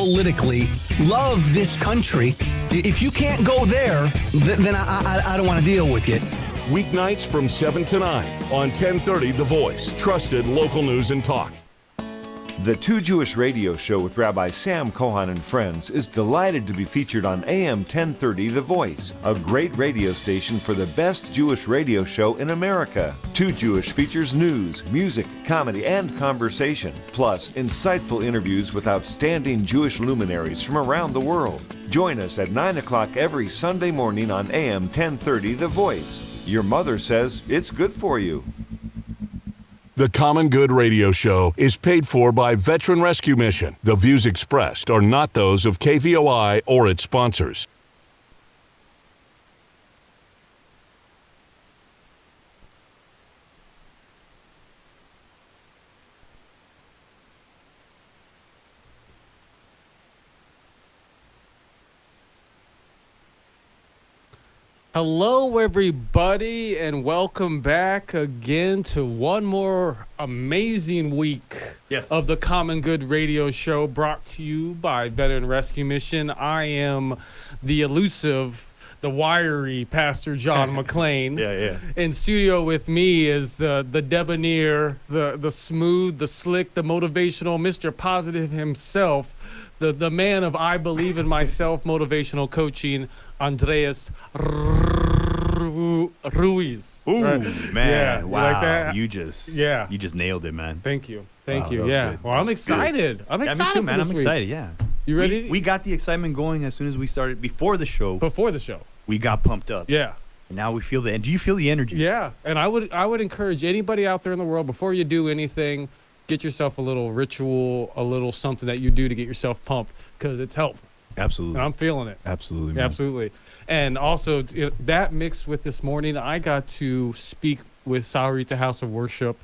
politically, love this country. If you can't go there, then I don't want to deal with you. Weeknights from 7 to 9 on 1030 The Voice. Trusted local news and talk. The Two Jewish Radio Show with Rabbi Sam Kohan and Friends is delighted to be featured on AM 1030 The Voice, a great radio station for the best Jewish radio show in America. Two Jewish features news, music, comedy, and conversation, plus insightful interviews with outstanding Jewish luminaries from around the world. Join us at 9 o'clock every Sunday morning on AM 1030 The Voice. Your mother says it's good for you. The Common Good Radio Show is paid for by Veteran Rescue Mission. The views expressed are not those of KVOI or its sponsors. Hello, everybody, and welcome back again to one more amazing week of the Common Good Radio Show, brought to you by Veteran Rescue Mission. I am the elusive, the wiry Pastor John McClain. In studio with me is the debonair, the smooth, the slick, the motivational, Mr. Positive himself, the man of I Believe in Myself motivational coaching, Andreas Ruiz. Ooh, right? man. Yeah, wow. You like that? You just nailed it, man. Thank you. Wow, you. that was Yeah. good. Well, I'm excited. I'm excited. Me too, man. for I'm this week. excited, yeah. You ready? We got the excitement going as soon as we started. Before the show, we got pumped up. Yeah. And now we feel do you feel the energy? Yeah. And I would encourage anybody out there in the world, before you do anything, get yourself a little ritual, a little something that you do to get yourself pumped, because it's helpful. Absolutely. And I'm feeling it. Absolutely, man. Absolutely. And also, that mixed with this morning, I got to speak with Sahuarita House of Worship,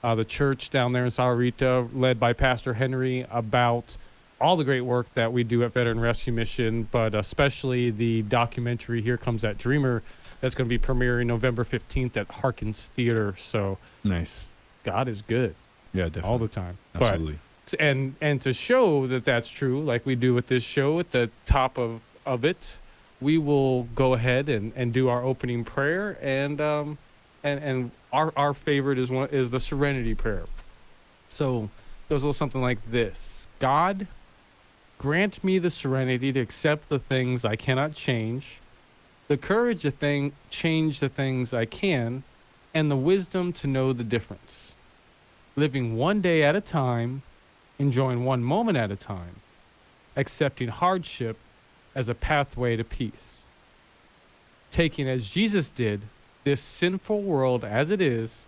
the church down there in Sahuarita, led by Pastor Henry, about all the great work that we do at Veteran Rescue Mission, but especially the documentary Here Comes That Dreamer that's going to be premiering November 15th at Harkins Theater. So nice. God is good. Yeah, definitely. All the time. Absolutely. And to show that that's true, like we do with this show at the top of it, we will go ahead and do our opening prayer, and our favorite is the Serenity Prayer. So it goes a little something like this: God, grant me the serenity to accept the things I cannot change, the courage to change the things I can, and the wisdom to know the difference. Living one day at a time, enjoying one moment at a time, accepting hardship as a pathway to peace. Taking, as Jesus did, this sinful world as it is,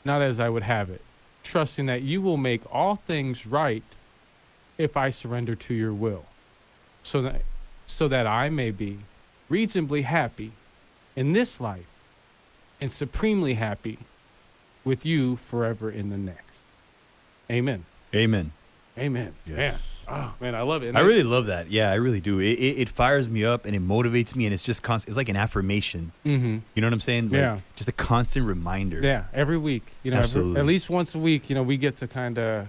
not as I would have it, trusting that you will make all things right if I surrender to your will, so that I may be reasonably happy in this life and supremely happy with you forever in the next. Amen. Amen. Amen. Yes. Man. Oh, man, I love it. And I really love that. Yeah, I really do. It fires me up and it motivates me, and it's just constant. It's like an affirmation. Mm-hmm. You know what I'm saying? Like, just a constant reminder. Yeah, every week. Absolutely. At least once a week, we get to kind of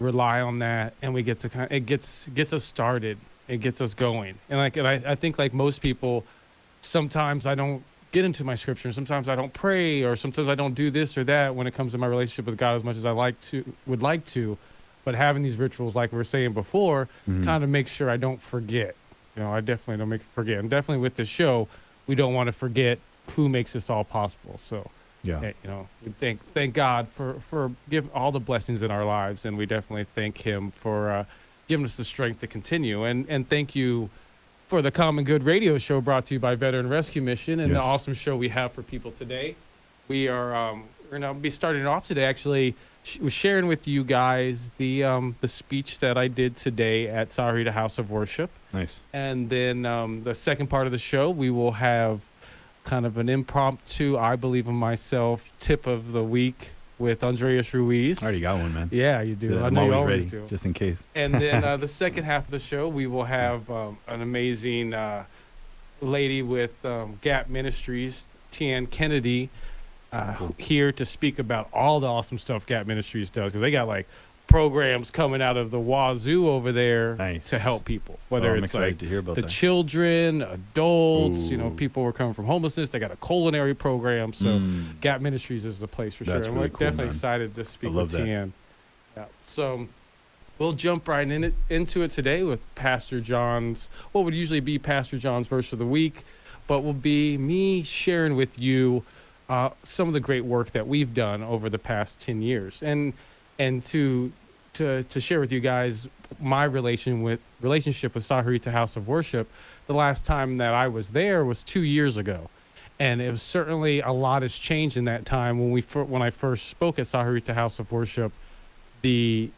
rely on that, and we get to it gets us started. It gets us going. And I think like most people, sometimes I don't get into my scripture. Sometimes I don't pray, or sometimes I don't do this or that when it comes to my relationship with God as much as I would like to. But having these rituals, like we were saying before, kind of makes sure I don't forget. I definitely don't forget. And definitely with this show, we don't want to forget who makes this all possible. So, we thank God for giving all the blessings in our lives, and we definitely thank Him for giving us the strength to continue. And thank you for the Common Good Radio Show, brought to you by Veteran Rescue Mission, and the awesome show we have for people today. We are we're going to be starting off today, actually, was sharing with you guys the speech that I did today at Sahuarita House of Worship. Nice. And then the second part of the show, we will have kind of an impromptu I Believe in Myself tip of the week with Andreas Ruiz. I already got one, man. Yeah, you do. Yeah, I I'm know you always always ready, do. just in case. And then the second half of the show, we will have an amazing lady with Gap Ministries, Tiane Kennedy, here to speak about all the awesome stuff Gap Ministries does, because they got like programs coming out of the wazoo over there Nice. to help people. Whether I'm it's excited like to hear about the that. children, adults, Ooh. people were coming from homelessness. They got a culinary program. So Gap Ministries is the place for That's sure. really and we're cool, definitely man. excited to speak love with that. Tiane. Yeah. So we'll jump right into it today with Pastor John's, what would usually be Pastor John's verse of the week, but will be me sharing with you some of the great work that we've done over the past 10 years. And to share with you guys my relationship with Saharita House of Worship. The last time that I was there was 2 years ago. And it was certainly a lot has changed in that time. When I first spoke at Saharita House of Worship, I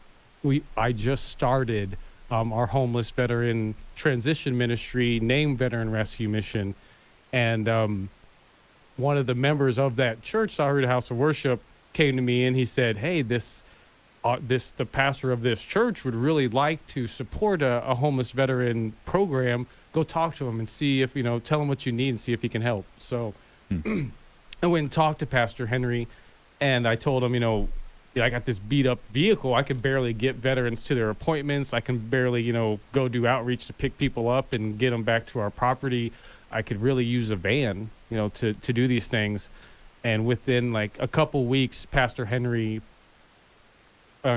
just started our homeless veteran transition ministry named Veteran Rescue Mission. And one of the members of that church, Saharita House of Worship, came to me and he said, hey, the pastor of this church would really like to support a homeless veteran program. Go talk to him and see if, tell him what you need and see if he can help. So I went and talked to Pastor Henry, and I told him, I got this beat up vehicle. I can barely get veterans to their appointments. I can barely, go do outreach to pick people up and get them back to our property. I could really use a van, to do these things. And within like a couple weeks, Pastor Henry,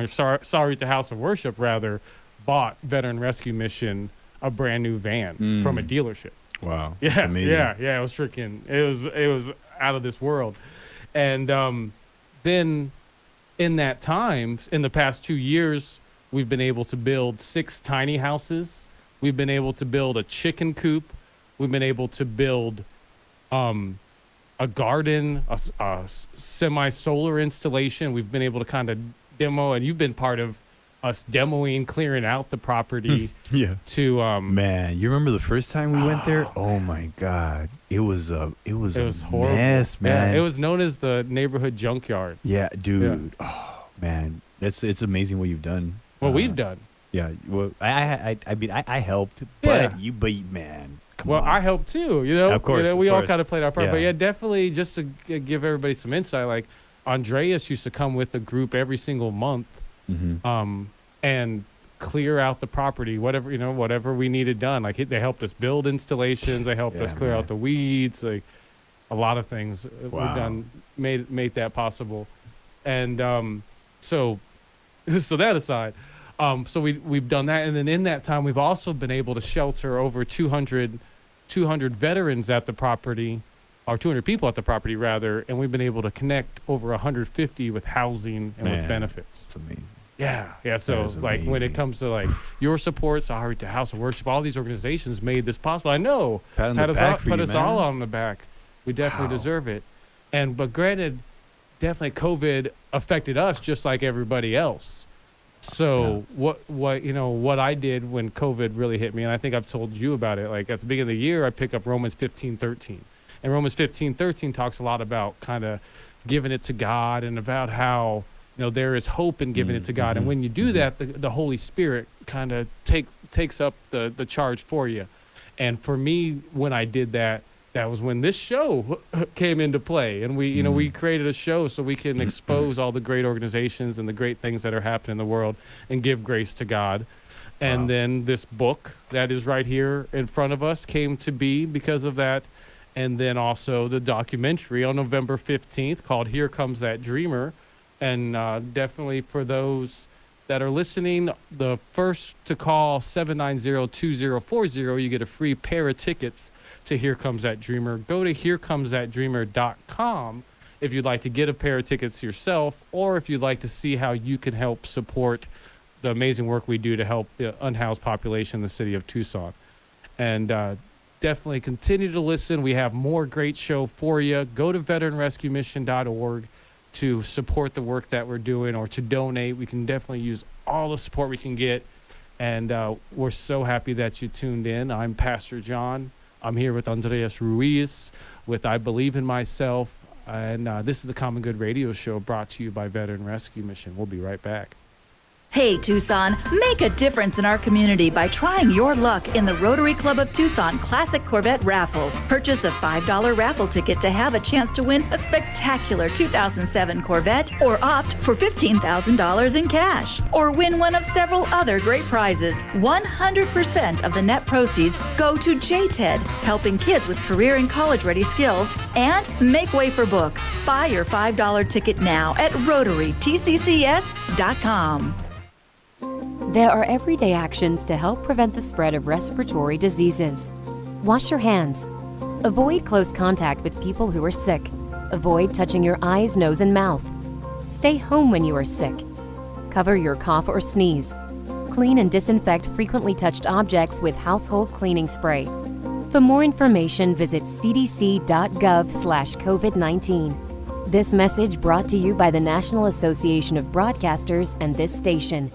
sorry, the House of Worship rather, bought Veteran Rescue Mission a brand new van from a dealership. Wow. Yeah, That's amazing. yeah, it was freaking, it was out of this world. And then in that time, in the past 2 years, we've been able to build 6 tiny houses. We've been able to build a chicken coop. We've been able to build a garden, a semi-solar installation. We've been able to kind of demo, and you've been part of us demoing, clearing out the property. Yeah. To Man, you remember the first time we went there? Oh my God, it was a horrible. mess, man. Yeah, it was known as the neighborhood junkyard. Yeah, dude. Oh man, it's amazing what you've done. What we've done. Yeah. Well, I mean, I helped, Yeah. but man, come Well, on. I helped too. Of course, we of all course. kind of played our part. Yeah. But yeah, definitely just to give everybody some insight. Like Andreas used to come with the group every single month, and clear out the property, whatever we needed done. Like they helped us build installations, they helped us clear out the weeds, like a lot of things we've done made that possible. And so that aside, so we've done that, and then in that time we've also been able to shelter over 200 veterans at the property, or 200 people at the property rather, and we've been able to connect over 150 with housing and with benefits. It's amazing. Yeah. So like when it comes to like your support, Saharita House of Worship, all these organizations made this possible. I know. Pat us all on the back. We definitely deserve it. But granted, definitely COVID affected us just like everybody else. So what I did when COVID really hit me, and I think I've told you about it, like at the beginning of the year, I picked up Romans 15:13. And Romans 15:13 talks a lot about kind of giving it to God and about how there is hope in giving it to God. And when you do that, the Holy Spirit kind of takes up the charge for you. And for me, when I did that, that was when this show came into play. And we created a show so we can expose all the great organizations and the great things that are happening in the world and give grace to God. And then this book that is right here in front of us came to be because of that. And then also the documentary on November 15th called Here Comes That Dreamer. And definitely for those that are listening, the first to call 790-2040, you get a free pair of tickets to Here Comes That Dreamer. Go to herecomesthatdreamer.com if you'd like to get a pair of tickets yourself, or if you'd like to see how you can help support the amazing work we do to help the unhoused population in the city of Tucson. And definitely continue to listen. We have more great show for you. Go to veteranrescuemission.org to support the work that we're doing, or to donate. We can definitely use all the support we can get. And we're so happy that you tuned in. I'm Pastor John. I'm here with Andreas Ruiz with I Believe in Myself. And this is the Common Good Radio Show brought to you by Veteran Rescue Mission. We'll be right back. Hey Tucson, make a difference in our community by trying your luck in the Rotary Club of Tucson Classic Corvette Raffle. Purchase a $5 raffle ticket to have a chance to win a spectacular 2007 Corvette or opt for $15,000 in cash. Or win one of several other great prizes. 100% of the net proceeds go to JTED, helping kids with career and college-ready skills, and Make Way for Books. Buy your $5 ticket now at RotaryTCCS.com. There are everyday actions to help prevent the spread of respiratory diseases. Wash your hands. Avoid close contact with people who are sick. Avoid touching your eyes, nose, and mouth. Stay home when you are sick. Cover your cough or sneeze. Clean and disinfect frequently touched objects with household cleaning spray. For more information, visit cdc.gov/COVID-19. This message brought to you by the National Association of Broadcasters and this station.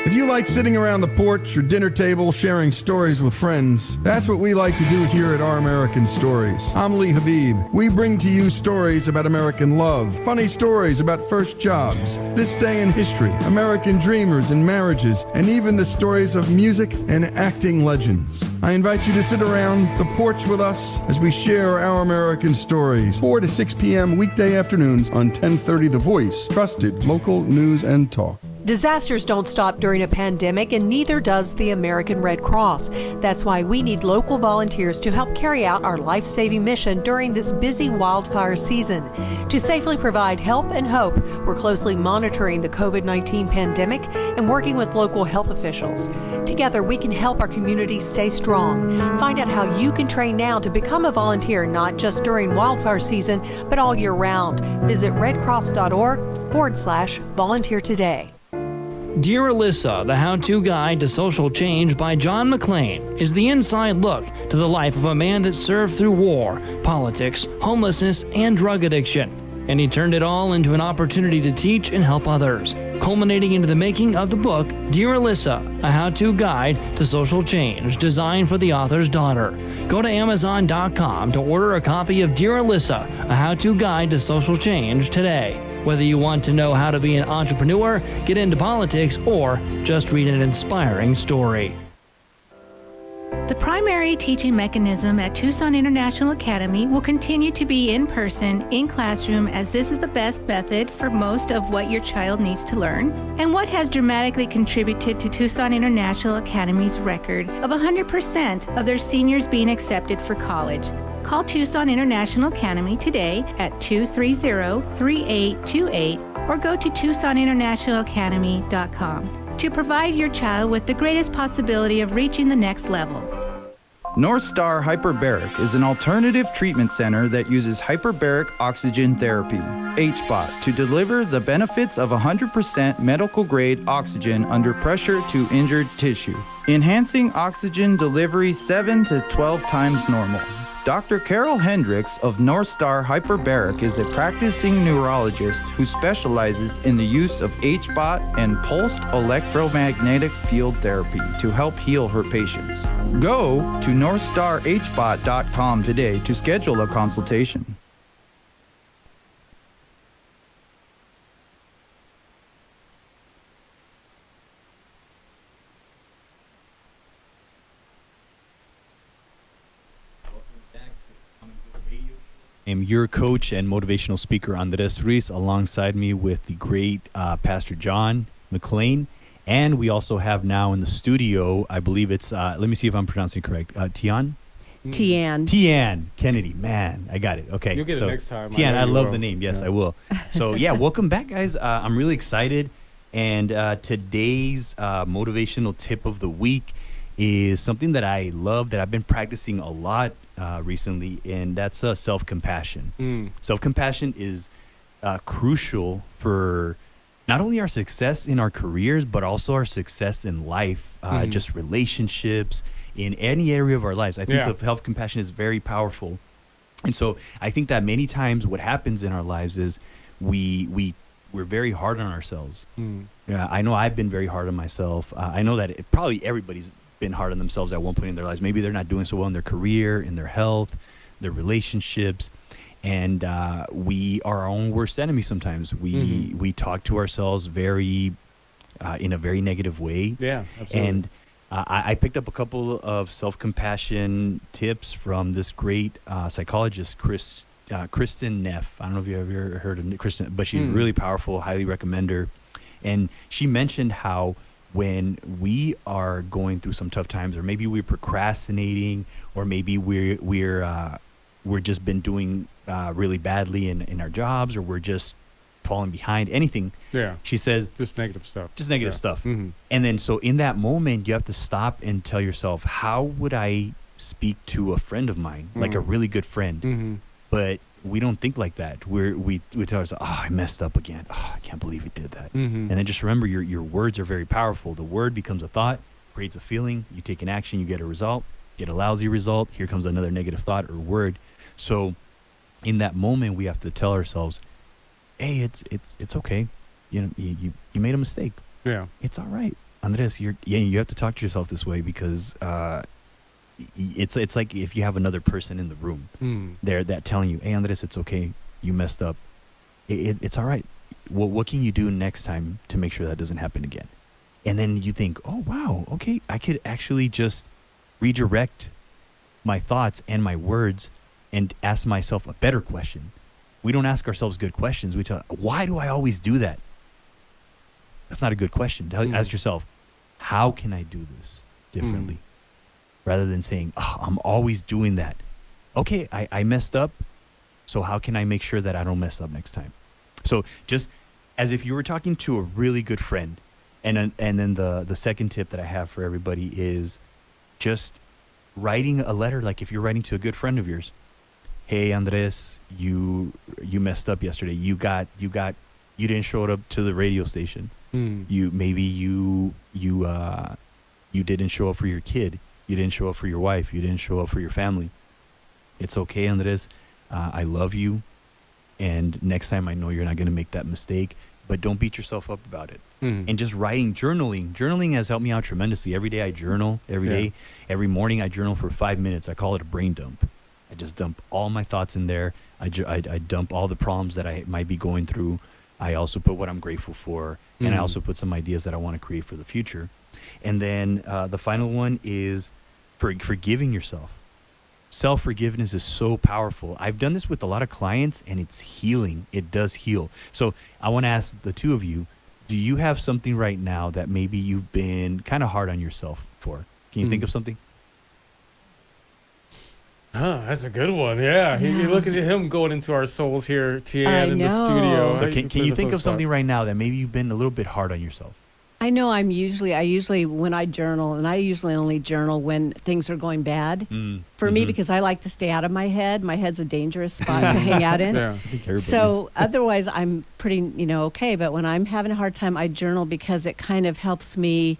If you like sitting around the porch or dinner table sharing stories with friends, that's what we like to do here at Our American Stories. I'm Lee Habib. We bring to you stories about American love, funny stories about first jobs, this day in history, American dreamers and marriages, and even the stories of music and acting legends. I invite you to sit around the porch with us as we share Our American Stories, 4 to 6 p.m. weekday afternoons on 1030 The Voice, trusted local news and talk. Disasters don't stop during a pandemic, and neither does the American Red Cross. That's why we need local volunteers to help carry out our life-saving mission during this busy wildfire season. To safely provide help and hope, we're closely monitoring the COVID-19 pandemic and working with local health officials. Together, we can help our community stay strong. Find out how you can train now to become a volunteer, not just during wildfire season, but all year round. Visit redcross.org/volunteer today. Dear Alyssa, the how-to guide to social change by John McClain is the inside look to the life of a man that served through war, politics, homelessness, and drug addiction. And he turned it all into an opportunity to teach and help others, culminating into the making of the book, Dear Alyssa, a how-to guide to social change designed for the author's daughter. Go to Amazon.com to order a copy of Dear Alyssa, a how-to guide to social change today. Whether you want to know how to be an entrepreneur, get into politics, or just read an inspiring story. The primary teaching mechanism at Tucson International Academy will continue to be in person, in classroom, as this is the best method for most of what your child needs to learn, and what has dramatically contributed to Tucson International Academy's record of 100% of their seniors being accepted for college. Call Tucson International Academy today at 230-3828 or go to TucsonInternationalAcademy.com to provide your child with the greatest possibility of reaching the next level. North Star Hyperbaric is an alternative treatment center that uses hyperbaric oxygen therapy, HBOT, to deliver the benefits of 100% medical-grade oxygen under pressure to injured tissue, enhancing oxygen delivery 7 to 12 times normal. Dr. Carol Hendricks of North Star Hyperbaric is a practicing neurologist who specializes in the use of HBOT and pulsed electromagnetic field therapy to help heal her patients. Go to NorthstarHBOT.com today to schedule a consultation. I'm your coach and motivational speaker, Andres Ruiz, alongside me with the great Pastor John McClain. And we also have now in the studio, I believe it's, let me see if I'm pronouncing it correct, Tiane? Tiane Kennedy. Man, I got it. Okay. You'll get it next time. Tiane, I love the name. Yes, I will. So, yeah, welcome back, guys. I'm really excited. And today's motivational tip of the week is something that I love, that I've been practicing a lot recently, and that's self-compassion. Self-compassion is crucial for not only our success in our careers, but also our success in life, just relationships, in any area of our lives. I think self-compassion is very powerful. And so I think that many times what happens in our lives is we're very hard on ourselves. I know I've been very hard on myself. I know that probably everybody's been hard on themselves at one point in their lives. Maybe they're not doing so well in their career, in their health, their relationships, and we are our own worst enemy sometimes. We talk to ourselves very in a very negative way. Yeah, absolutely. And I picked up a couple of self-compassion tips from this great psychologist, Kristen Neff. I don't know if you've ever heard of Kristen, but she's really powerful, highly recommend her. And she mentioned how when we are going through some tough times, or maybe we're procrastinating, or maybe we're just been doing really badly in our jobs, or we're just falling behind, anything. Yeah. She says just negative stuff. Just negative stuff. And then so in that moment, you have to stop and tell yourself, how would I speak to a friend of mine, like a really good friend? But we don't think like that. We tell ourselves, oh, I messed up again. Oh, I can't believe we did that. And then just remember, your words are very powerful. The word becomes a thought, creates a feeling. You take an action, you get a result. Get a lousy result. Here comes another negative thought or word. So in that moment, we have to tell ourselves, hey, it's okay. You know, you made a mistake. Yeah. It's all right. Andres, you have to talk to yourself this way, because it's like if you have another person in the room there that telling you, hey, Andres, it's okay. You messed up. It's all right. What can you do next time to make sure that doesn't happen again? And then you think, oh, wow, okay, I could actually just redirect my thoughts and my words and ask myself a better question. We don't ask ourselves good questions. We tell, why do I always do that? That's not a good question. Ask yourself, how can I do this differently? Rather than saying, oh, I'm always doing that. Okay, I messed up, so how can I make sure that I don't mess up next time? So just as if you were talking to a really good friend. And then the second tip that I have for everybody is just writing a letter, like if you're writing to a good friend of yours. Hey, Andres, you messed up yesterday. You didn't show up to the radio station. You didn't show up for your kid. You didn't show up for your wife. You didn't show up for your family. It's okay, Andres. I love you. And next time I know you're not going to make that mistake, but don't beat yourself up about it. And just journaling. Journaling has helped me out tremendously. Every day I journal. Every day. Every morning I journal for 5 minutes. I call it a brain dump. I just dump all my thoughts in there. I dump all the problems that I might be going through. I also put what I'm grateful for. And I also put some ideas that I want to create for the future. And then the final one is forgiving yourself. Self-forgiveness is so powerful. I've done this with a lot of clients, and it's healing. It does heal. So I want to ask the two of you, do you have something right now that maybe you've been kind of hard on yourself for? Can you think of something? Oh, that's a good one. Yeah. You're looking at him going into our souls here, Tiane, in the studio. So can you think of something right now that maybe you've been a little bit hard on yourself? I know I usually when I journal, and I usually only journal when things are going bad for me, because I like to stay out of my head. My head's a dangerous spot to hang out in. Yeah. So otherwise I'm pretty, okay. But when I'm having a hard time, I journal because it kind of helps me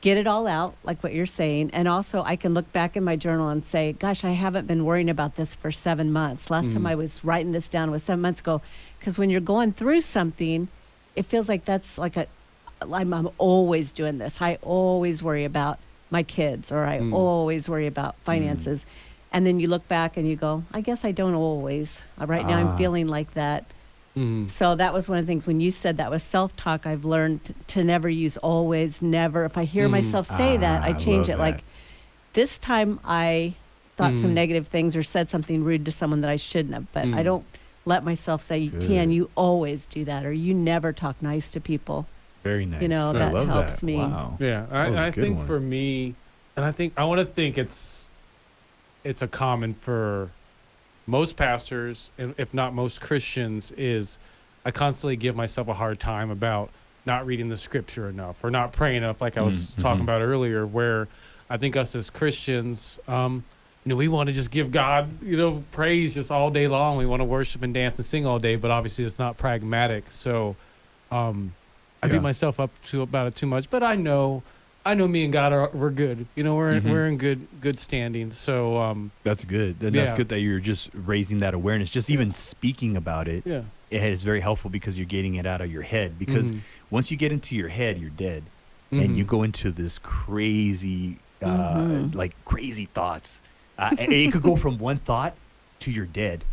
get it all out, like what you're saying. And also I can look back in my journal and say, gosh, I haven't been worrying about this for 7 months. Last time I was writing this down was 7 months ago. Because when you're going through something, it feels like that's like I'm always doing this. I always worry about my kids, or I always worry about finances. And then you look back and you go, I guess I don't always. Right now I'm feeling like that. So that was one of the things when you said that was self-talk, I've learned to never use always, never. If I hear myself say that, I change it. Like this time I thought some negative things or said something rude to someone that I shouldn't have, but I don't let myself say, Tiane, you always do that, or you never talk nice to people. Very nice. That helps me. Wow. Yeah, I think for me, and I want to think it's a common for most pastors, and if not most Christians, is I constantly give myself a hard time about not reading the scripture enough or not praying enough, like I was talking about earlier, where I think us as Christians, we want to just give God, praise just all day long. We want to worship and dance and sing all day, but obviously it's not pragmatic. So I beat myself up about it too much, but I know me and God we're good. We're in good standing. So that's good. That's good that you're just raising that awareness. Just even speaking about it. Yeah. It is very helpful because you're getting it out of your head. Because once you get into your head, you're dead, and you go into this crazy, crazy thoughts. And it could go from one thought to you're dead.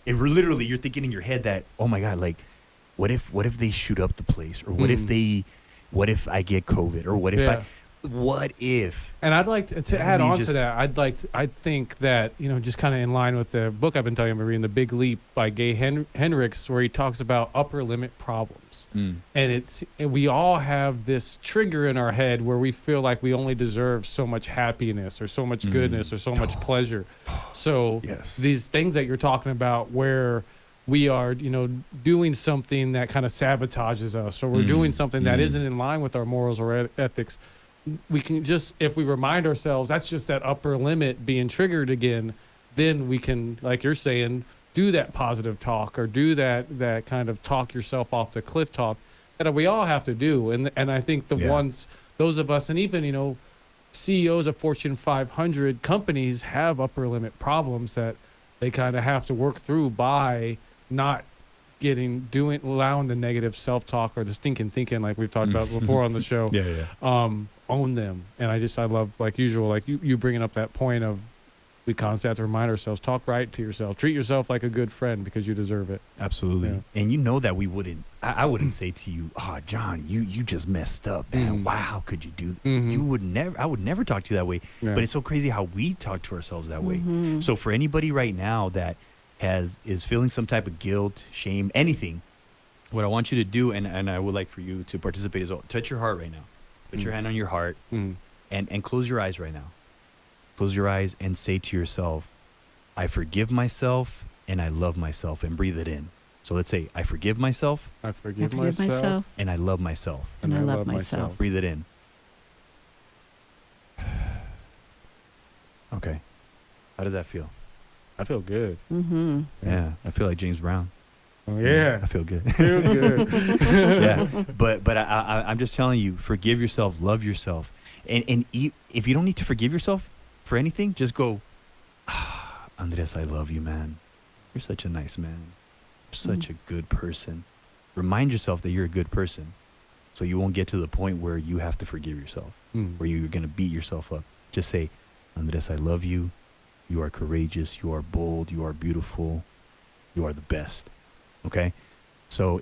Literally, you're thinking in your head that, oh my God, like, what if they shoot up the place, or what if what if I get COVID, or what if what if? And I'd like to add on to that. I think that, just kind of in line with the book I've been telling you about reading, The Big Leap by Gay Hendricks, where he talks about upper limit problems. And we all have this trigger in our head where we feel like we only deserve so much happiness or so much goodness or so much pleasure. So these things that you're talking about, where we are, doing something that kind of sabotages us, or we're doing something that isn't in line with our morals or ethics, we can just, if we remind ourselves that's just that upper limit being triggered again, then we can, like you're saying, do that positive talk, or do that kind of talk yourself off the cliff talk that we all have to do. And I think those of us, and even, CEOs of Fortune 500 companies have upper limit problems that they kind of have to work through by not allowing the negative self-talk or the stinking thinking, like we've talked about before on the show. Own them. And I love, like usual, like you bringing up that point of, we constantly have to remind ourselves, talk right to yourself, treat yourself like a good friend, because you deserve it. Absolutely. And that we wouldn't, I wouldn't say to you, oh, John, you just messed up, man. Wow, how could you do that? You would never, I would never talk to you that way. But it's so crazy how we talk to ourselves that way. So for anybody right now that is feeling some type of guilt, shame, anything, what I want you to do, and I would like for you to participate as well, touch your heart right now. Put your hand on your heart and close your eyes right now. Close your eyes and say to yourself, I forgive myself and I love myself, and breathe it in. So let's say, I forgive myself. I forgive myself. And I love myself. And I love myself. Breathe it in. Okay. How does that feel? I feel good. Yeah, I feel like James Brown. Oh, yeah. I feel good. Feel good. Yeah, but I'm just telling you, forgive yourself, love yourself, and if you don't need to forgive yourself for anything, just go, Andres, I love you, man. You're such a nice man. You're such a good person. Remind yourself that you're a good person, so you won't get to the point where you have to forgive yourself, where you're gonna beat yourself up. Just say, Andres, I love you. You are courageous. You are bold. You are beautiful. You are the best. Okay, so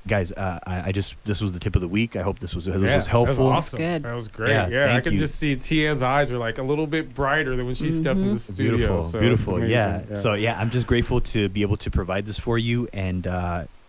guys, this was the tip of the week. I hope this was helpful. That was awesome. Good. That was great. Yeah, I could just see Tiane's eyes were like a little bit brighter than when she stepped in the studio. Beautiful. Yeah. So I'm just grateful to be able to provide this for you. And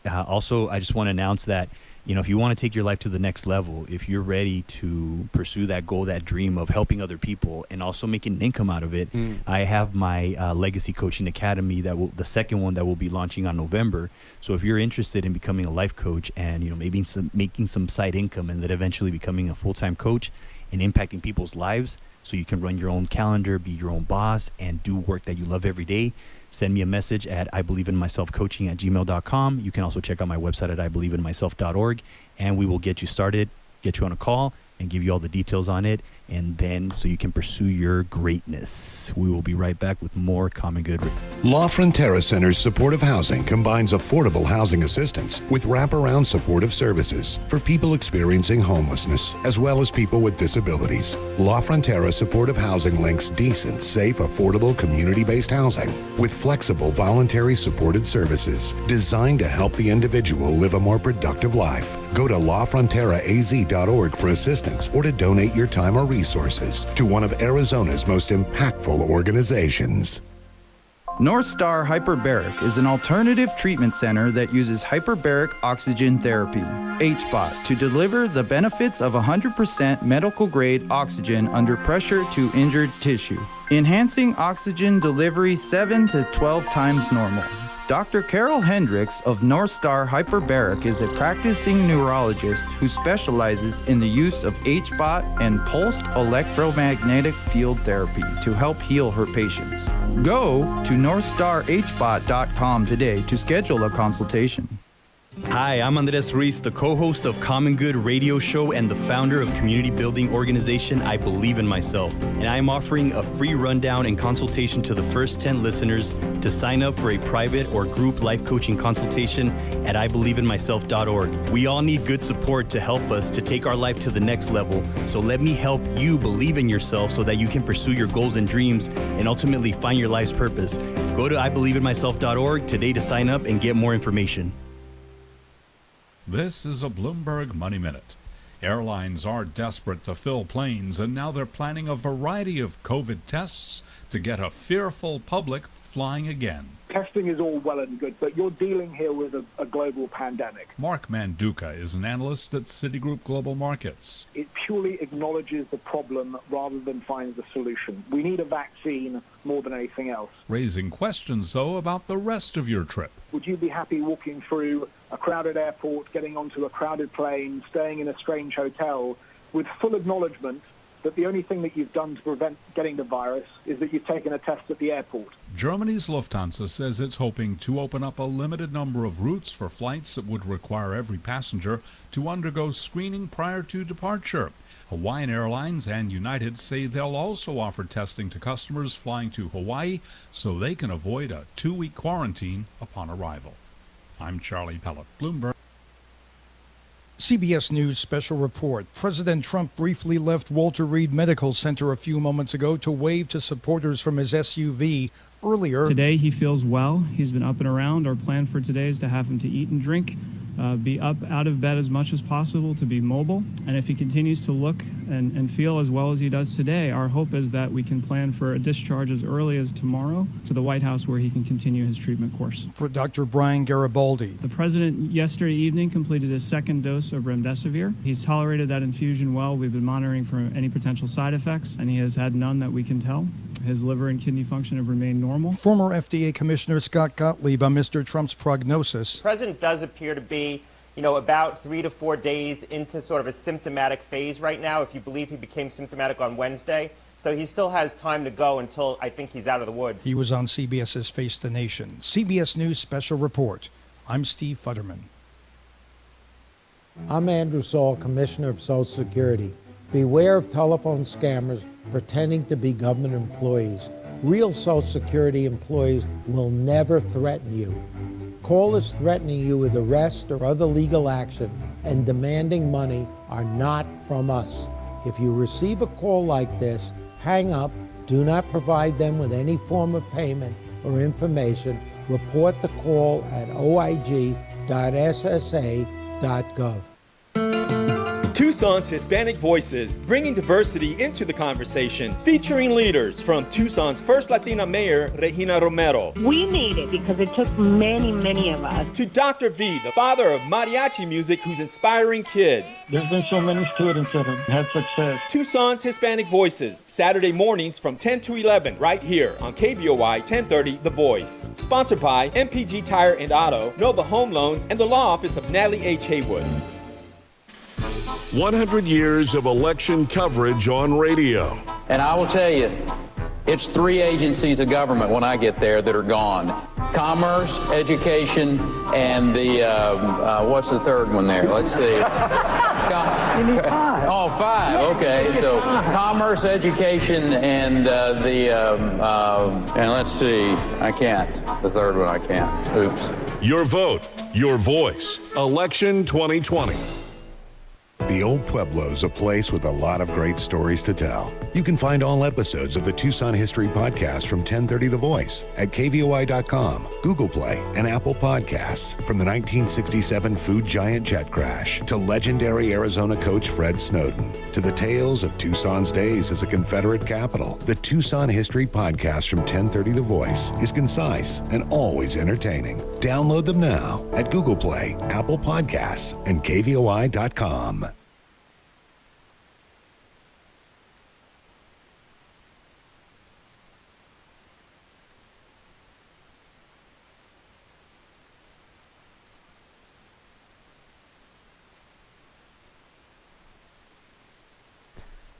also, I just want to announce that, if you want to take your life to the next level, if you're ready to pursue that goal, that dream of helping other people and also making an income out of it, I have my Legacy Coaching Academy, the second one that will be launching on November. So if you're interested in becoming a life coach and, maybe making some side income, and then eventually becoming a full-time coach and impacting people's lives, so you can run your own calendar, be your own boss, and do work that you love every day, send me a message at ibelieveinmyselfcoaching@gmail.com. You can also check out my website at ibelieveinmyself.org, and we will get you started, get you on a call, and give you all the details on it, and then so you can pursue your greatness. We will be right back with more Common Good. La Frontera Center's supportive housing combines affordable housing assistance with wraparound supportive services for people experiencing homelessness, as well as people with disabilities. La Frontera supportive housing links decent, safe, affordable, community-based housing with flexible, voluntary supported services designed to help the individual live a more productive life. Go to lafronteraaz.org for assistance, or to donate your time or resources to one of Arizona's most impactful organizations. North Star Hyperbaric is an alternative treatment center that uses hyperbaric oxygen therapy, HBOT, to deliver the benefits of 100% medical-grade oxygen under pressure to injured tissue, enhancing oxygen delivery 7 to 12 times normal. Dr. Carol Hendricks of North Star Hyperbaric is a practicing neurologist who specializes in the use of HBOT and pulsed electromagnetic field therapy to help heal her patients. Go to northstarhbot.com today to schedule a consultation. Hi, I'm Andres Ruiz, the co-host of Common Good Radio Show and the founder of community building organization I Believe in Myself. And I am offering a free rundown and consultation to the first 10 listeners to sign up for a private or group life coaching consultation at ibelieveinmyself.org. We all need good support to help us to take our life to the next level. So let me help you believe in yourself so that you can pursue your goals and dreams and ultimately find your life's purpose. Go to ibelieveinmyself.org today to sign up and get more information. This is a Bloomberg Money Minute. Airlines are desperate to fill planes, and now they're planning a variety of COVID tests to get a fearful public flying again. Testing is all well and good, but you're dealing here with a global pandemic. Mark Manduka is an analyst at Citigroup Global Markets. It purely acknowledges the problem rather than finds a solution. We need a vaccine more than anything else. Raising questions, though, about the rest of your trip. Would you be happy walking through a crowded airport, getting onto a crowded plane, staying in a strange hotel, with full acknowledgement that the only thing that you've done to prevent getting the virus is that you've taken a test at the airport? Germany's Lufthansa says it's hoping to open up a limited number of routes for flights that would require every passenger to undergo screening prior to departure. Hawaiian Airlines and United say they'll also offer testing to customers flying to Hawaii so they can avoid a 2-week quarantine upon arrival. I'm Charlie Pellet, Bloomberg. CBS News special report. President Trump briefly left Walter Reed Medical Center a few moments ago to wave to supporters from his SUV. Earlier today, he feels well. He's been up and around. Our plan for today is to have him to eat and drink, be up out of bed as much as possible, to be mobile. And if he continues to look and feel as well as he does today, our hope is that we can plan for a discharge as early as tomorrow to the White House, where he can continue his treatment course. For Dr. Brian Garibaldi. The president yesterday evening completed his second dose of remdesivir. He's tolerated that infusion well. We've been monitoring for any potential side effects, and he has had none that we can tell. His liver and kidney function have remained normal. Former FDA Commissioner Scott Gottlieb on Mr. Trump's prognosis. The president does appear to be, about 3 to 4 days into sort of a symptomatic phase right now, if you believe he became symptomatic on Wednesday. So he still has time to go until I think he's out of the woods. He was on CBS's Face the Nation. CBS News special report. I'm Steve Futterman. I'm Andrew Saul, Commissioner of Social Security. Beware of telephone scammers pretending to be government employees. Real Social Security employees will never threaten you. Callers threatening you with arrest or other legal action and demanding money are not from us. If you receive a call like this, hang up, do not provide them with any form of payment or information. Report the call at oig.ssa.gov. Tucson's Hispanic Voices, bringing diversity into the conversation, featuring leaders from Tucson's first Latina mayor, Regina Romero. We made it because it took many, many of us. To Dr. V, the father of mariachi music, who's inspiring kids. There's been so many students that have had success. Tucson's Hispanic Voices, Saturday mornings from 10 to 11, right here on KVOI 1030 The Voice. Sponsored by MPG Tire and Auto, Nova Home Loans, and the law office of Natalie H. Haywood. 100 years of election coverage on radio. And I will tell you, it's 3 agencies of government when I get there that are gone. Commerce, education, and the, what's the third one there? Let's see. You need 5. Oh, 5. Okay. So commerce, education, and and let's see. I can't. The third one I can't. Oops. Your vote, your voice. Election 2020. The Old Pueblo's a place with a lot of great stories to tell. You can find all episodes of the Tucson History Podcast from 1030 The Voice at kvoi.com, Google Play, and Apple Podcasts. From the 1967 food giant jet crash to legendary Arizona coach Fred Snowden to the tales of Tucson's days as a Confederate capital, the Tucson History Podcast from 1030 The Voice is concise and always entertaining. Download them now at Google Play, Apple Podcasts, and kvoi.com.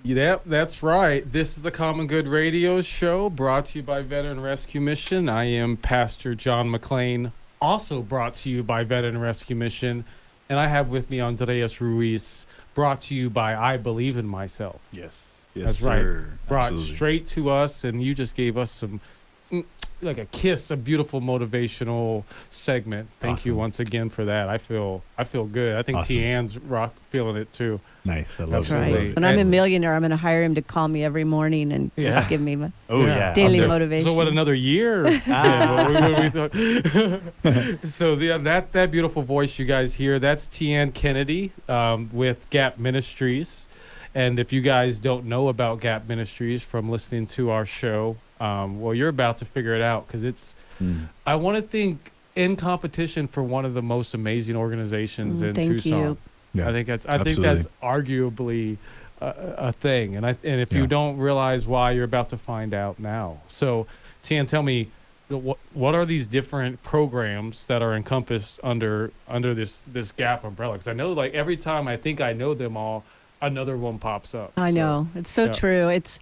Yep, that's right. This is the Common Good Radio Show, brought to you by Veteran Rescue Mission. I am Pastor John McLean, also brought to you by Veteran Rescue Mission. And I have with me Andreas Ruiz, brought to you by I Believe in Myself. Yes, that's sir. right. Brought Absolutely. straight to us, and you just gave us some a beautiful motivational segment. Thank you once again for that. I feel good. I think Tiane's feeling it too. Nice. I love That's it. right. When I'm a millionaire, I'm going to hire him to call me every morning and just give me my daily motivation. So what, another year? So that beautiful voice you guys hear, that's Tiane Kennedy with Gap Ministries. And if you guys don't know about Gap Ministries from listening to our show, well, you're about to figure it out, because it's, I want to think, in competition for one of the most amazing organizations in Tucson. You. Yeah, I think that's arguably a thing, and if you don't realize why, you're about to find out now. So, Tiane, tell me, what are these different programs that are encompassed under this Gap umbrella? Because I know, like, every time I think I know them all, another one pops up. I know, it's so true. It's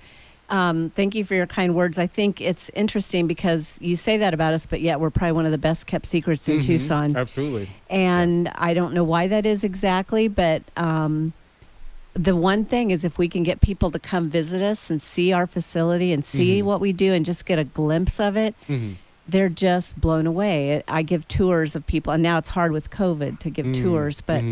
thank you for your kind words. I think it's interesting because you say that about us, but yet we're probably one of the best kept secrets in Tucson. Absolutely. And I don't know why that is exactly, but the one thing is, if we can get people to come visit us and see our facility and see what we do and just get a glimpse of it, they're just blown away. I give tours of people, and now it's hard with COVID to give tours, but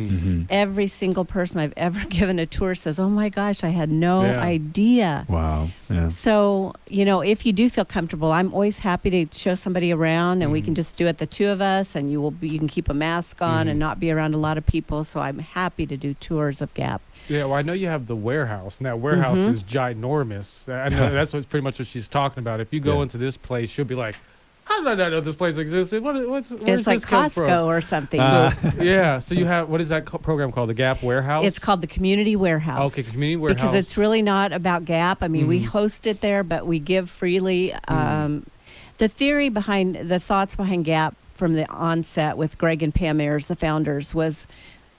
every single person I've ever given a tour says, oh my gosh, I had no idea. Wow. Yeah. So, if you do feel comfortable, I'm always happy to show somebody around, and we can just do it, the two of us, and you can keep a mask on and not be around a lot of people. So I'm happy to do tours of Gap. Yeah, well, I know you have the warehouse, and that warehouse is ginormous. I know that's pretty much what she's talking about. If you go into this place, she'll be like, how did I not know this place existed? Where's it's like this come Costco from? or something. So you have, what is that program called? The Gap Warehouse? It's called the Community Warehouse. Okay, Community Warehouse. Because it's really not about Gap. I mean, we host it there, but we give freely. The theory behind, the thoughts behind Gap from the onset with Greg and Pam Ayers, the founders, was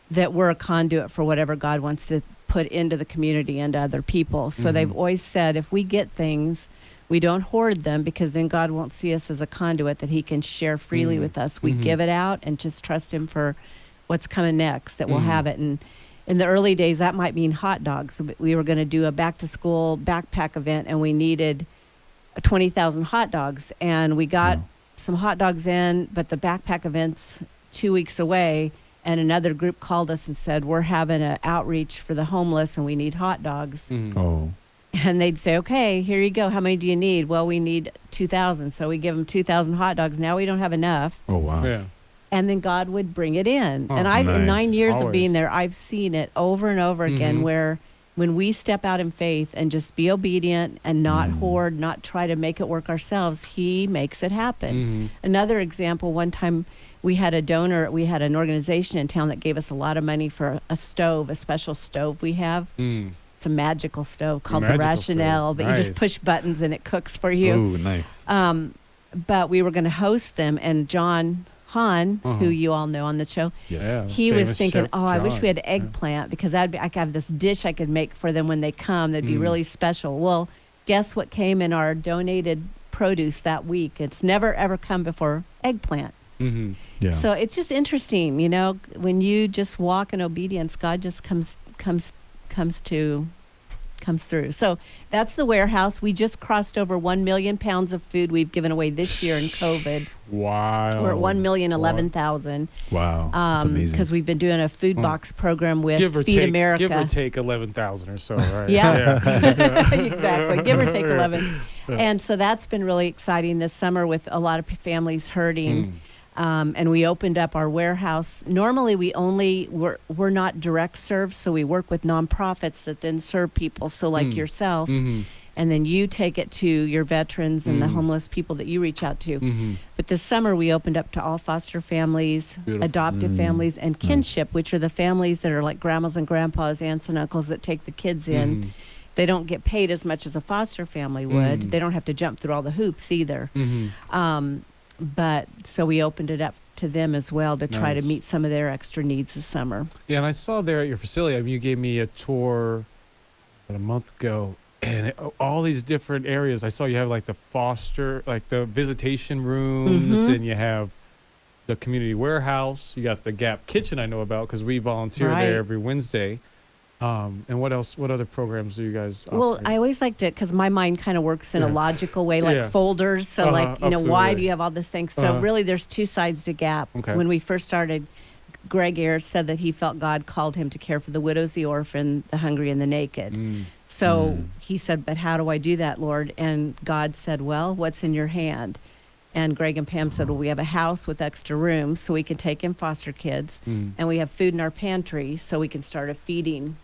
that we're a conduit for whatever God wants to put into the community and other people. So they've always said, if we get things, we don't hoard them, because then God won't see us as a conduit that he can share freely with us. We give it out and just trust him for what's coming next, that we'll have it. And in the early days, that might mean hot dogs. We were going to do a back-to-school backpack event, and we needed 20,000 hot dogs. And we got some hot dogs in, but the backpack event's 2 weeks away, and another group called us and said, we're having an outreach for the homeless, and we need hot dogs. Oh. And they'd say, okay, here you go. How many do you need? Well, we need 2,000. So we give them 2,000 hot dogs. Now we don't have enough. Oh, wow. Yeah. And then God would bring it in. Oh, and in 9 years Always. of being there, I've seen it over and over again, where when we step out in faith and just be obedient and not hoard, not try to make it work ourselves, he makes it happen. Another example, one time we had a donor, we had an organization in town that gave us a lot of money for a stove, a special stove we have. It's a magical stove called the Rationale that you just push buttons and it cooks for you. Ooh, nice. But we were going to host them, and John Hahn, who you all know on the show, he was thinking, I wish we had eggplant, because I could have this dish I could make for them when they come. That'd be really special. Well, guess what came in our donated produce that week? It's never, ever come before eggplant. Yeah. So it's just interesting, when you just walk in obedience, God just comes through. So that's the warehouse. We just crossed over 1 million pounds of food we've given away this year in COVID. Wow. We're at 1,011,000. Wow. That's amazing. Because we've been doing a food box program with Give or Feed take, America. Give or take 11,000 or so, right? Yeah. Exactly. Give or take 11. And so that's been really exciting this summer with a lot of families hurting. And we opened up our warehouse. Normally, we're not direct serve, so we work with nonprofits that then serve people. So like yourself, and then you take it to your veterans and the homeless people that you reach out to. But this summer, we opened up to all foster families, adoptive families, and kinship, which are the families that are like grandmas and grandpas, aunts and uncles that take the kids in. They don't get paid as much as a foster family would. They don't have to jump through all the hoops either. But so we opened it up to them as well to try to meet some of their extra needs this summer. Yeah, and I saw there at your facility, I mean, you gave me a tour about a month ago, and all these different areas. I saw you have like the foster, like the visitation rooms, and you have the community warehouse. You got the Gap Kitchen I know about because we volunteer there every Wednesday. And what else? What other programs do you guys? Well, operate? I always liked it because my mind kind of works in a logical way, like Yeah. folders. So, like, why absolutely. do you have all this things? So, really, there's two sides to GAP. Okay. When we first started, Greg Ayers said that he felt God called him to care for the widows, the orphan, the hungry, and the naked. So he said, but how do I do that, Lord? And God said, well, what's in your hand? And Greg and Pam said, well, we have a house with extra rooms so we can take in foster kids. And we have food in our pantry so we can start a feeding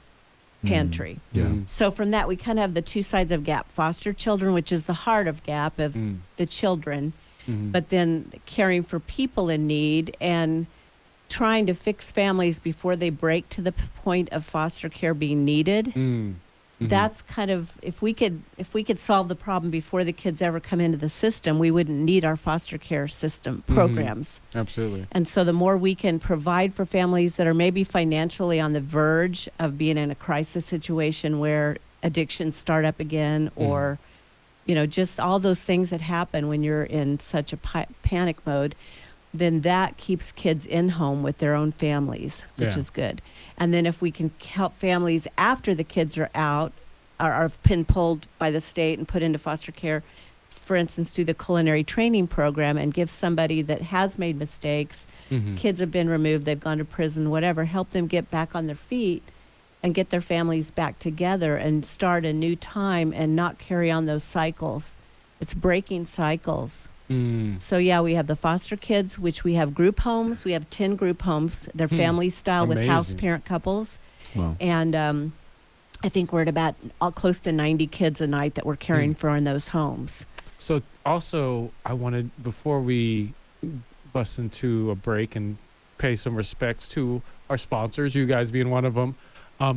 pantry. So from that, we kind of have the two sides of GAP: foster children, which is the heart of GAP, of the children, but then caring for people in need and trying to fix families before they break to the point of foster care being needed. That's kind of, if we could solve the problem before the kids ever come into the system, we wouldn't need our foster care system programs. Absolutely. And so the more we can provide for families that are maybe financially on the verge of being in a crisis situation where addictions start up again, or, you know, just all those things that happen when you're in such a panic mode, then that keeps kids in home with their own families, which is good. And then if we can help families after the kids are out, are been pulled by the state and put into foster care, for instance, through the culinary training program, and give somebody that has made mistakes, kids have been removed, they've gone to prison, whatever, help them get back on their feet and get their families back together and start a new time and not carry on those cycles. It's breaking cycles. So yeah, we have the foster kids, which we have group homes. We have 10 group homes. They're family style with house parent couples. Wow. And I think we're at about close to 90 kids a night that we're caring for in those homes. So also, I wanted, before we bust into a break and pay some respects to our sponsors, you guys being one of them,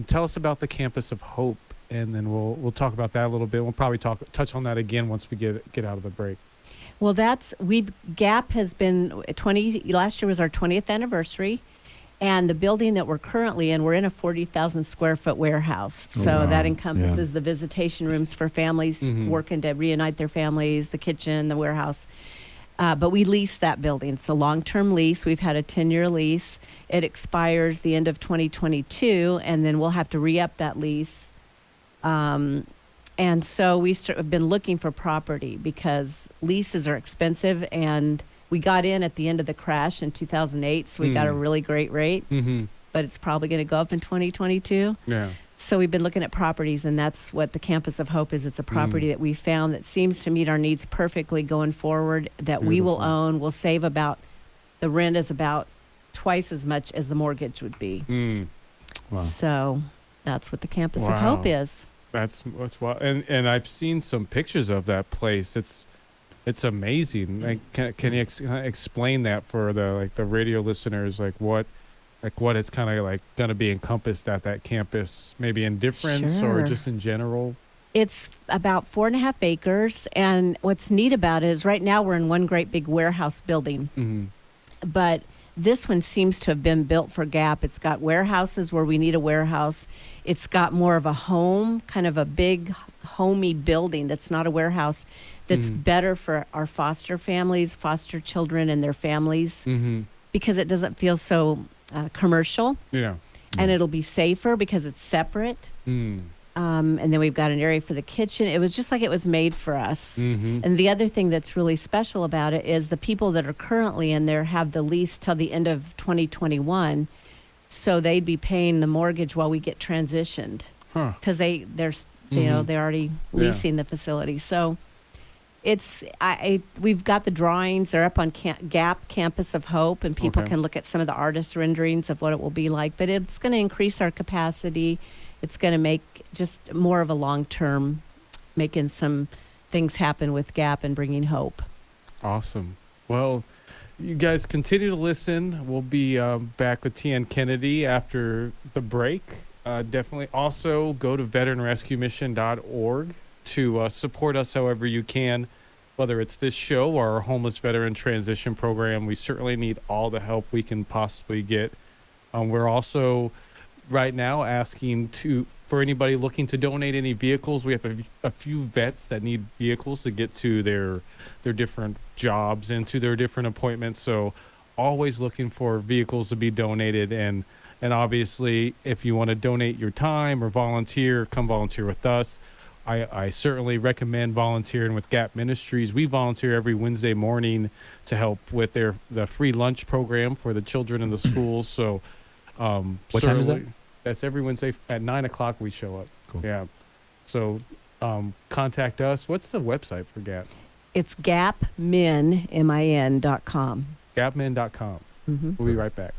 tell us about the Campus of Hope, and then we'll talk about that a little bit. We'll probably touch on that again once we get out of the break. Well, GAP has been last year was our 20th anniversary, and the building that we're currently in, we're in a 40,000 square foot warehouse. So that encompasses the visitation rooms for families working to reunite their families, the kitchen, the warehouse. But we lease that building. It's a long-term lease. We've had a 10-year lease. It expires the end of 2022, and then we'll have to re-up that lease. And so have been looking for property because leases are expensive, and we got in at the end of the crash in 2008, so we got a really great rate, but it's probably going to go up in 2022. Yeah. So we've been looking at properties, and that's what the Campus of Hope is. It's a property that we found that seems to meet our needs perfectly going forward, that we will own. We'll save the rent is about twice as much as the mortgage would be. Wow. So that's what the Campus of Hope is. That's wild. And I've seen some pictures of that place. It's amazing. Like, can you explain that for the radio listeners? Like what it's kind of like going to be encompassed at that campus, maybe in difference or just in general. It's about 4.5 acres, and what's neat about it is right now we're in one great big warehouse building, but this one seems to have been built for GAP. It's got warehouses where we need a warehouse. It's got more of a home, kind of a big homey building that's not a warehouse, that's better for our foster families, foster children and their families, because it doesn't feel so commercial. Yeah. And it'll be safer because it's separate. And then we've got an area for the kitchen. It was just like it was made for us. And the other thing that's really special about it is the people that are currently in there have the lease till the end of 2021. So they'd be paying the mortgage while we get transitioned, because they're already leasing the facility. So we've got the drawings. They're up on GAP Campus of Hope, and people can look at some of the artist renderings of what it will be like. But it's going to increase our capacity. It's going to make just more of a long-term, making some things happen with GAP and bringing hope. Awesome. Well, you guys continue to listen. We'll be back with Tiane Kennedy after the break. Definitely also go to veteranrescuemission.org to support us however you can, whether it's this show or our homeless veteran transition program. We certainly need all the help we can possibly get. We're also right now asking for anybody looking to donate any vehicles. We have a few vets that need vehicles to get to their different jobs and to their different appointments. So always looking for vehicles to be donated. And And obviously, if you want to donate your time or volunteer, come volunteer with us. I certainly recommend volunteering with Gap Ministries. We volunteer every Wednesday morning to help with the free lunch program for the children in the schools. So, what time is that? That's every Wednesday at 9 o'clock. We show up. Cool. Yeah. So, contact us. What's the website for Gap? It's gapmin.com. Gapmin.com. We'll be right back.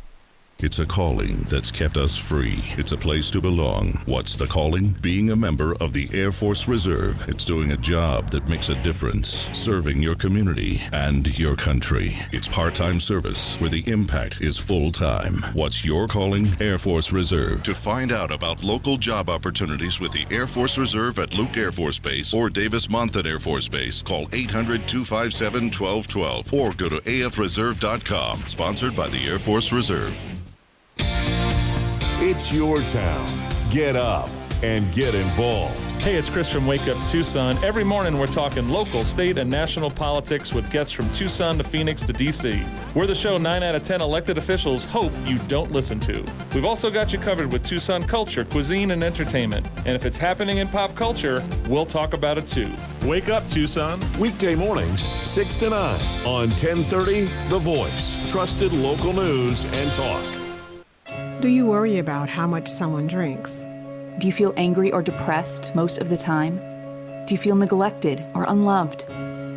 It's a calling that's kept us free. It's a place to belong. What's the calling? Being a member of the Air Force Reserve. It's doing a job that makes a difference, serving your community and your country. It's part-time service where the impact is full-time. What's your calling? Air Force Reserve. To find out about local job opportunities with the Air Force Reserve at Luke Air Force Base or Davis-Monthan Air Force Base, call 800-257-1212 or go to afreserve.com. Sponsored by the Air Force Reserve. It's your town. Get up and get involved. Hey, it's Chris from Wake Up Tucson. Every morning we're talking local, state, and national politics with guests from Tucson to Phoenix to D.C. We're the show 9 out of 10 elected officials hope you don't listen to. We've also got you covered with Tucson culture, cuisine, and entertainment. And if it's happening in pop culture, we'll talk about it too. Wake up, Tucson. Weekday mornings, 6 to 9 on 1030 The Voice. Trusted local news and talk. Do you worry about how much someone drinks? Do you feel angry or depressed most of the time? Do you feel neglected or unloved?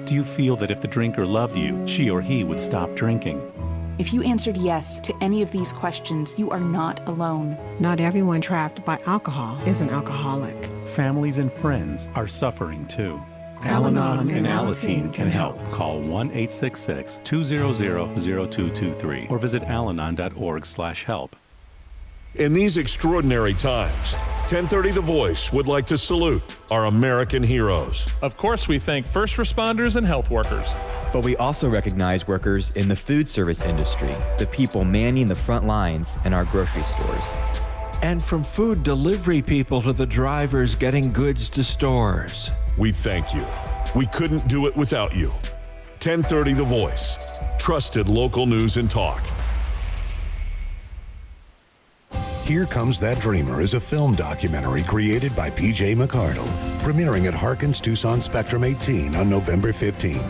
Do you feel that if the drinker loved you, she or he would stop drinking? If you answered yes to any of these questions, you are not alone. Not everyone trapped by alcohol is an alcoholic. Families and friends are suffering too. Al-Anon and Alateen can help. Call 1-866-200-0223 or visit alanon.org/help. In these extraordinary times, 1030 The Voice would like to salute our American heroes. Of course, we thank first responders and health workers. But we also recognize workers in the food service industry, the people manning the front lines in our grocery stores. And from food delivery people to the drivers getting goods to stores. We thank you. We couldn't do it without you. 1030 The Voice. Trusted local news and talk. Here Comes That Dreamer is a film documentary created by P.J. McCardle, premiering at Harkins Tucson Spectrum 18 on November 15.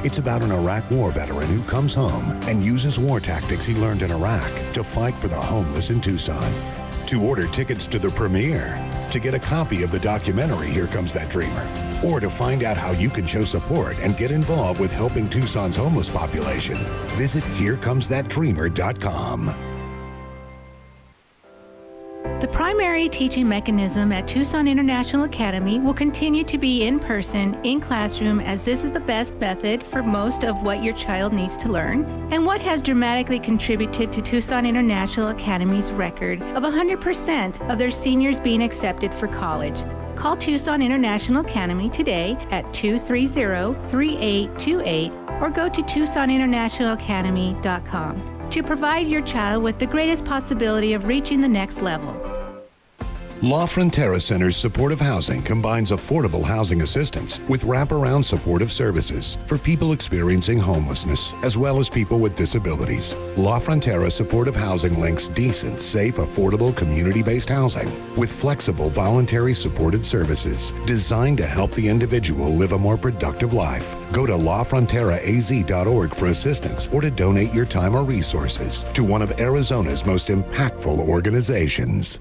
It's about an Iraq War veteran who comes home and uses war tactics he learned in Iraq to fight for the homeless in Tucson. To order tickets to the premiere, to get a copy of the documentary Here Comes That Dreamer, or to find out how you can show support and get involved with helping Tucson's homeless population, visit HereComesThatDreamer.com. The primary teaching mechanism at Tucson International Academy will continue to be in person, in classroom, as this is the best method for most of what your child needs to learn, and what has dramatically contributed to Tucson International Academy's record of 100% of their seniors being accepted for college. Call Tucson International Academy today at 230-3828 or go to TucsonInternationalAcademy.com to provide your child with the greatest possibility of reaching the next level. La Frontera Center's supportive housing combines affordable housing assistance with wraparound supportive services for people experiencing homelessness, as well as people with disabilities. La Frontera supportive housing links decent, safe, affordable, community-based housing with flexible, voluntary supported services designed to help the individual live a more productive life. Go to lafronteraaz.org for assistance or to donate your time or resources to one of Arizona's most impactful organizations.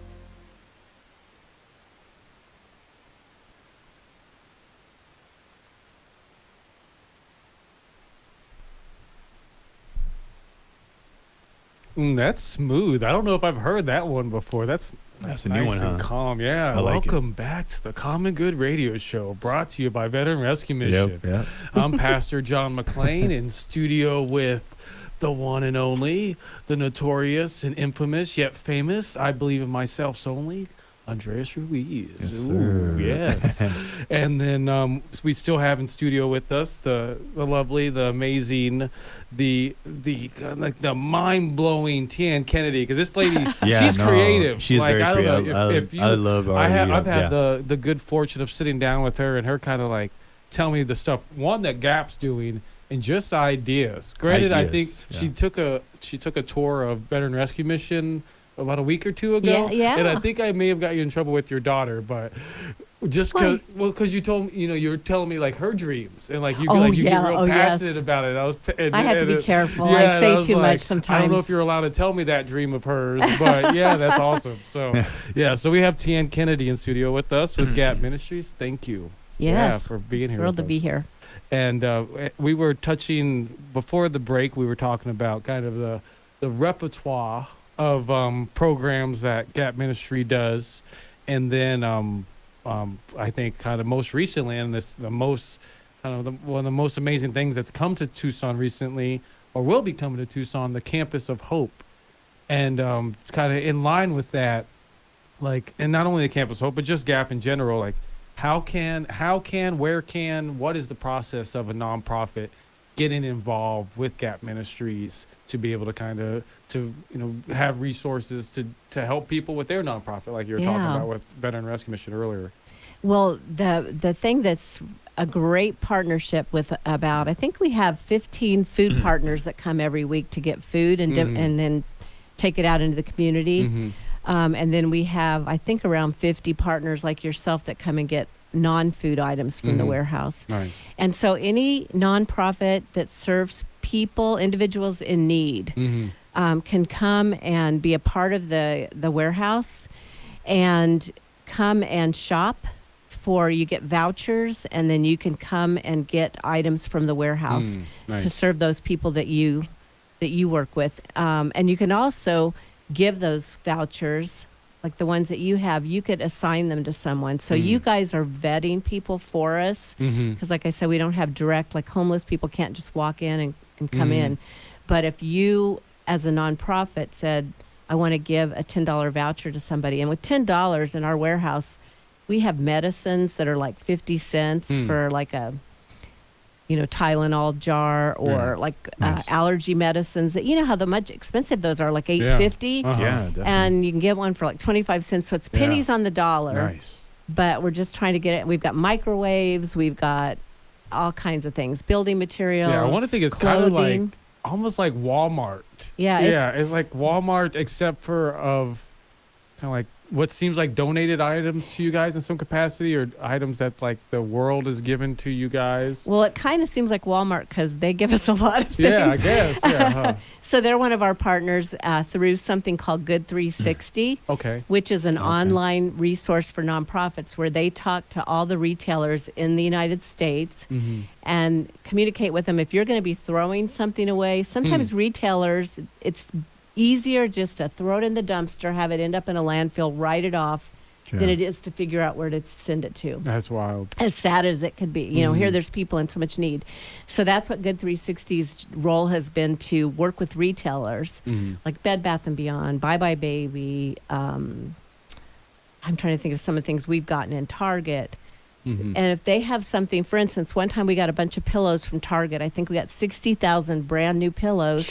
That's smooth. I don't know if I've heard that one before. That's a new one, and huh? calm. Yeah. I like Welcome back to the Common Good Radio Show, brought to you by Veteran Rescue Mission. Yep. I'm Pastor John McClain in studio with the one and only, the notorious and infamous yet famous, I believe in myself solely, Andreas Ruiz. Yes, Ooh, sir. yes. And then we still have in studio with us the lovely, the amazing, the mind-blowing Tiane Kennedy, because this lady, she's creative. She's like, very I don't creative. know if you, I love our I've had the good fortune of sitting down with her and her kind of like tell me the stuff that Gap's doing and just ideas. Granted, I think she took a tour of Veteran Rescue Mission about a week or two ago. Yeah. And I think I may have got you in trouble with your daughter, but just because you told me, you were telling me like her dreams and like you get real passionate about it. I have to be careful. I say too much sometimes. I don't know if you're allowed to tell me that dream of hers, but yeah, that's awesome. So so we have Tiane Kennedy in studio with us with Gap Ministries. Thank you. Yes. For being here. Thrilled to be here. And we were touching before the break. We were talking about kind of the repertoire of programs that Gap Ministry does, and then I think kind of most recently, and one of the most amazing things that's come to Tucson recently, or will be coming to Tucson, the Campus of Hope, and kind of in line with that, like, and not only the Campus of Hope, but just Gap in general, like. What is the process of a nonprofit getting involved with Gap Ministries to be able to kind of, have resources to help people with their nonprofit, like you were talking about with Veteran Rescue Mission earlier? Well, the thing that's a great partnership with I think we have 15 food partners that come every week to get food and then take it out into the community. And then we have, I think, around 50 partners like yourself that come and get non-food items from the warehouse. Nice. And so any nonprofit that serves individuals in need, can come and be a part of the warehouse and come and shop. You get vouchers, and then you can come and get items from the warehouse to serve those people that you work with. And you can also give those vouchers, like the ones that you have, you could assign them to someone. So you guys are vetting people for us, because like I said, we don't have direct, like homeless people can't just walk in and come in. But if you, as a nonprofit, said, I want to give a $10 voucher to somebody, and with $10 in our warehouse, we have medicines that are like 50 cents for like a Tylenol jar, or allergy medicines that how much expensive those are, like $8.50. Definitely. And you can get one for like 25 cents. So it's pennies on the dollar. Nice. But we're just trying to get it. We've got microwaves. We've got all kinds of things, building materials. Yeah, I want to think it's kind of like almost like Walmart. Yeah. It's like Walmart, except for kind of like what seems like donated items to you guys in some capacity, or items that like the world is given to you guys. Well, it kind of seems like Walmart because they give us a lot of things. Yeah, I guess. Yeah. So they're one of our partners through something called Good 360, which is an online resource for nonprofits where they talk to all the retailers in the United States and communicate with them. If you're going to be throwing something away, sometimes retailers, it's easier just to throw it in the dumpster, have it end up in a landfill, write it off, than it is to figure out where to send it to. That's wild. As sad as it could be. Here there's people in so much need. So that's what Good 360's role has been, to work with retailers like Bed Bath & Beyond, Bye Bye Baby. I'm trying to think of some of the things we've gotten in Target. And if they have something, for instance, one time we got a bunch of pillows from Target. I think we got 60,000 brand new pillows.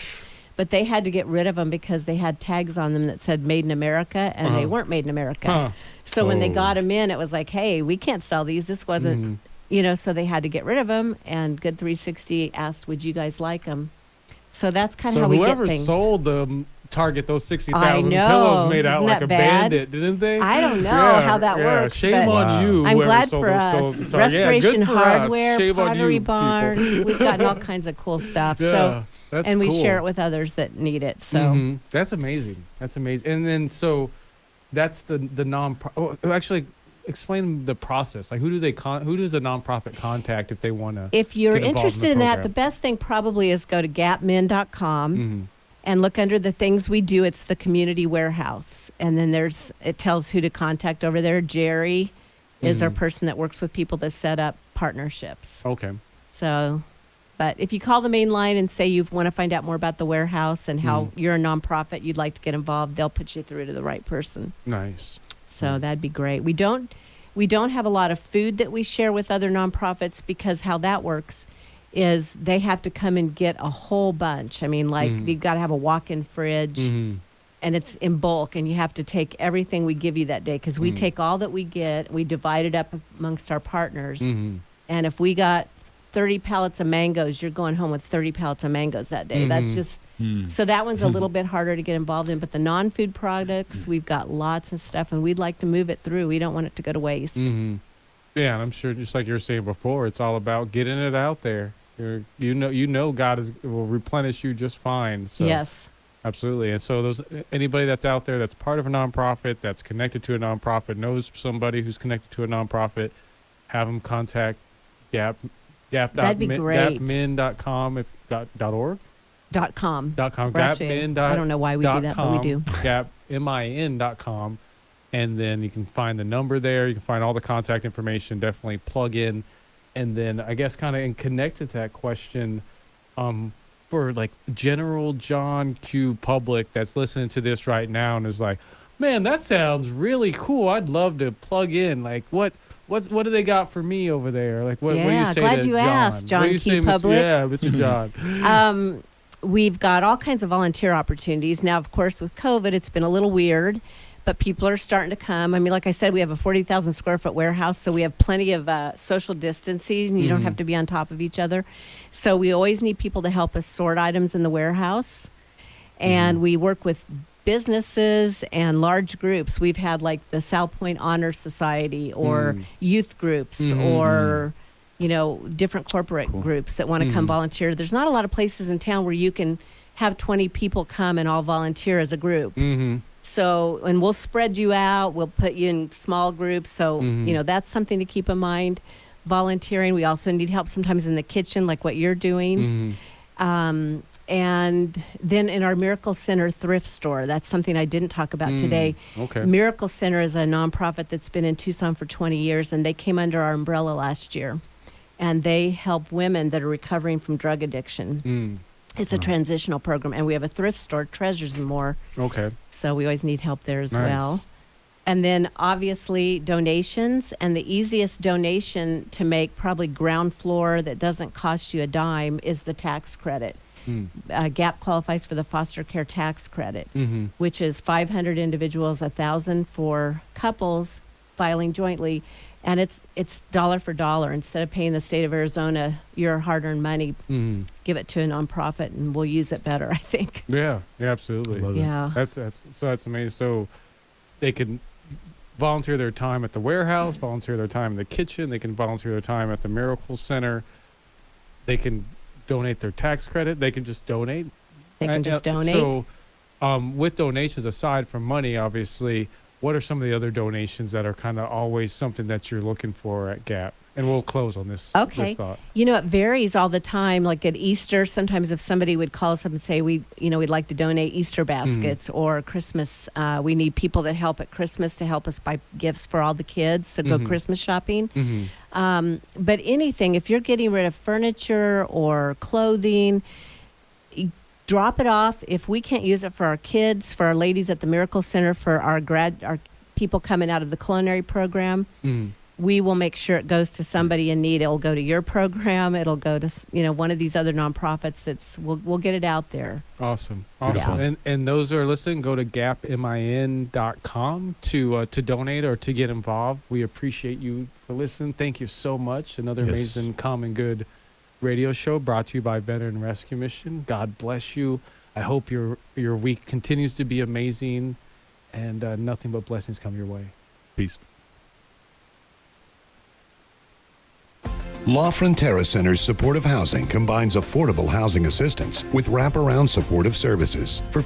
But they had to get rid of them because they had tags on them that said Made in America, and they weren't Made in America. So when they got them in, it was like, hey, we can't sell these. This wasn't, so they had to get rid of them. And Good 360 asked, would you guys like them? So that's kind of how we get things. So whoever sold them Target those 60,000 pillows made out like a bandit, didn't they? I don't know how that works. Shame on you. I'm glad for us. Restoration Hardware, Pottery Barn. We've gotten all kinds of cool stuff. And we share it with others that need it. So that's amazing. And then that's the non-profit. Actually, explain the process. Like, who does a nonprofit contact if they want to? If you're interested in that, the best thing probably is go to gapmin.com and look under the things we do. It's the community warehouse, and then it tells who to contact over there. Jerry is our person that works with people to set up partnerships. Okay. So. But if you call the main line and say you want to find out more about the warehouse and how you're a nonprofit, you'd like to get involved, they'll put you through to the right person. Nice. So that'd be great. We don't have a lot of food that we share with other nonprofits, because how that works is they have to come and get a whole bunch. I mean, like you've got to have a walk-in fridge, and it's in bulk, and you have to take everything we give you that day, because we take all that we get, we divide it up amongst our partners, and if we got 30 pallets of mangoes, you're going home with 30 pallets of mangoes that day. That's just So that one's a little bit harder to get involved in. But the non-food products, we've got lots of stuff, and we'd like to move it through. We don't want it to go to waste. Yeah, and I'm sure, just like you were saying before, it's all about getting it out there. You know, God will replenish you just fine. So. Yes. Absolutely. And so anybody that's out there that's part of a nonprofit, that's connected to a nonprofit, knows somebody who's connected to a nonprofit, have them contact Gap. That'd be great. Gapmin.com .org? .com. Gapmin. I don't know why we do that, but we do. Gapmin.com. And then you can find the number there. You can find all the contact information. Definitely plug in. And then I guess kind of connected to that question, for like general John Q public that's listening to this right now and is like, man, that sounds really cool. I'd love to plug in. Like, what do they got for me over there? Like, what do you say glad to you John? asked, John What do you Q say, public. Mr. John. We've got all kinds of volunteer opportunities. Now, of course, with COVID, it's been a little weird, but people are starting to come. I mean, like I said, we have a 40,000 square foot warehouse, so we have plenty of social distancing, and you don't have to be on top of each other. So we always need people to help us sort items in the warehouse. And we work with businesses and large groups. We've had like the South Point Honor Society or youth groups or, you know, different corporate groups that want to come volunteer. There's not a lot of places in town where you can have 20 people come and all volunteer as a group. So, and we'll spread you out. We'll put you in small groups. So, you know, that's something to keep in mind. Volunteering. We also need help sometimes in the kitchen, like what you're doing. And then in our Miracle Center thrift store, that's something I didn't talk about today. Okay. Miracle Center is a nonprofit that's been in Tucson for 20 years, and they came under our umbrella last year. And they help women that are recovering from drug addiction. It's a transitional program, and we have a thrift store, Treasures and More. Okay. So we always need help there as well. And then obviously donations, and the easiest donation to make, probably ground floor that doesn't cost you a dime, is the tax credit. GAP qualifies for the foster care tax credit, which is 500 individuals, 1,000 for couples filing jointly. And it's dollar for dollar. Instead of paying the state of Arizona your hard-earned money, give it to a nonprofit, and we'll use it better, I think. Yeah, absolutely. Yeah. That's amazing. So they can volunteer their time at the warehouse, volunteer their time in the kitchen. They can volunteer their time at the Miracle Center. They can donate their tax credit. They can just donate. They can just donate. So with donations, aside from money, obviously, what are some of the other donations that are kind of always something that you're looking for at GAP? And we'll close on this, this thought. You know, it varies all the time. Like at Easter, sometimes if somebody would call us up and say, we'd like to donate Easter baskets, or Christmas, we need people that help at Christmas to help us buy gifts for all the kids, so go Christmas shopping. But anything, if you're getting rid of furniture or clothing, drop it off. If we can't use it for our kids, for our ladies at the Miracle Center, for our people coming out of the culinary program, we will make sure it goes to somebody in need. It'll go to your program. It'll go to one of these other nonprofits. We'll get it out there. Awesome. Yeah. And those who are listening, go to gapmin.com to donate or to get involved. We appreciate you for listening. Thank you so much. Another amazing Common Good radio show brought to you by Veteran Rescue Mission. God bless you. I hope your week continues to be amazing, and nothing but blessings come your way. Peace. La Frontera Center's supportive housing combines affordable housing assistance with wraparound supportive services for